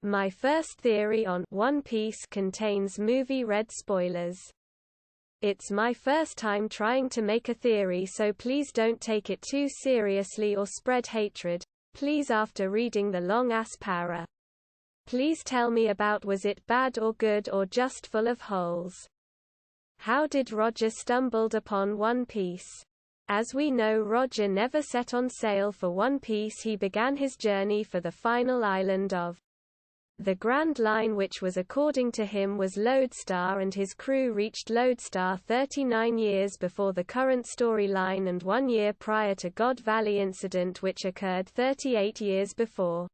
My first theory on One Piece contains movie red spoilers. It's my first time trying to make a theory, so please don't take it too seriously or spread hatred, please, after reading the long-ass para. Please tell me about, was it bad or good or just full of holes? How did Roger stumbled upon One Piece? As we know, Roger never set on sail for One Piece. He began his journey for the final island of the Grand Line, which was, according to him, was Lodestar, and his crew reached Lodestar 39 years before the current storyline and 1 year prior to God Valley incident, which occurred 38 years before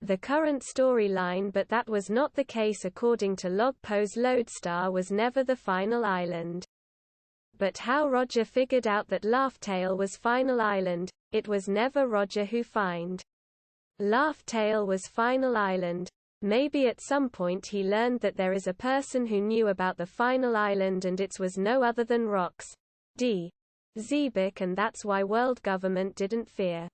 the current storyline, but that was not the case according to Logpo's. Lodestar was never the final island. But how Roger figured out that Laugh Tale was final island? It was never Roger who found Laugh Tale was final island. Maybe at some point he learned that there is a person who knew about the final island, and it was no other than Rox D. Xebec, and that's why world government didn't fear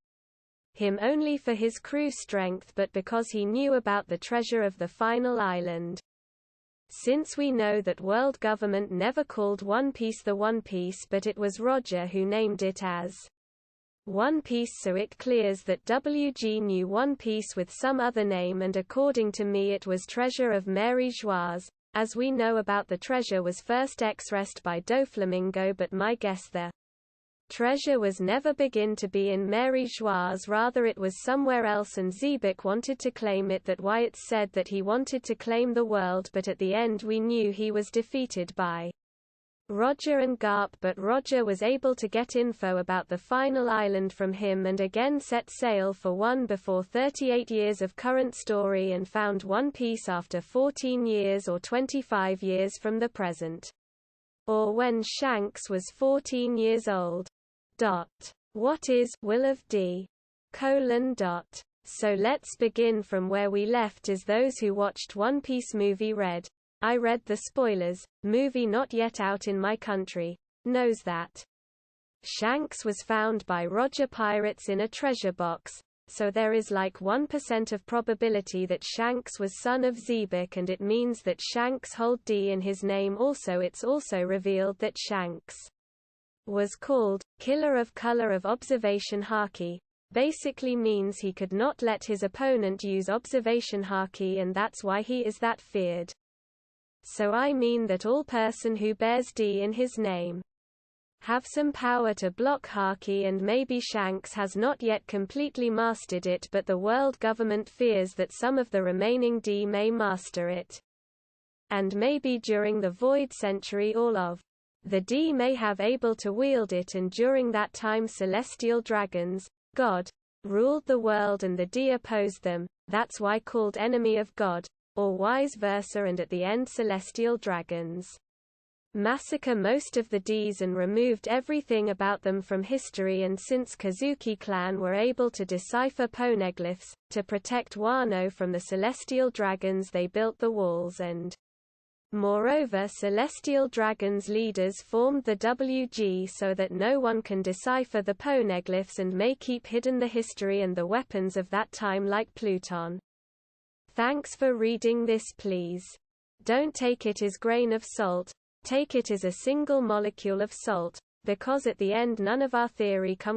him only for his crew strength, but because he knew about the treasure of the final island. Since we know that world government never called One Piece the One Piece, but it was Roger who named it as One Piece, so it clears that WG knew One Piece with some other name, and according to me it was Treasure of Mary Joise. As we know about the treasure was first expressed by Doflamingo, but my guess the treasure was never begin to be in Mary Joise, rather it was somewhere else, and Xebec wanted to claim it. That why it's said that he wanted to claim the world, but at the end we knew he was defeated by Roger and Garp, but Roger was able to get info about the final island from him and again set sail for one before 38 years of current story, and found One Piece after 14 years or 25 years from the present, or when Shanks was 14 years old. What is Will of D? So let's begin from where we left. As those who watched One Piece movie read, I read the spoilers, movie not yet out in my country, knows that Shanks was found by Roger pirates in a treasure box, so there is like 1% of probability that Shanks was son of Xebec, and it means that Shanks hold D in his name also. It's also revealed that Shanks was called Killer of Color of Observation Haki, basically means he could not let his opponent use observation haki, and that's why he is that feared. So I mean that all person who bears D in his name have some power to block haki, and maybe Shanks has not yet completely mastered it, but the world government fears that some of the remaining D may master it. And maybe during the Void Century all of the D may have able to wield it, and during that time celestial dragons, God, ruled the world and the D opposed them, that's why called enemy of God, or vice versa, and at the end celestial dragons massacre most of the Ds and removed everything about them from history. And since Kazuki clan were able to decipher poneglyphs, to protect Wano from the celestial dragons, they built the walls, and moreover celestial dragons leaders formed the WG so that no one can decipher the poneglyphs and may keep hidden the history and the weapons of that time like Pluton. Thanks for reading this. Please don't take it as grain of salt, take it as a single molecule of salt, because at the end none of our theory comes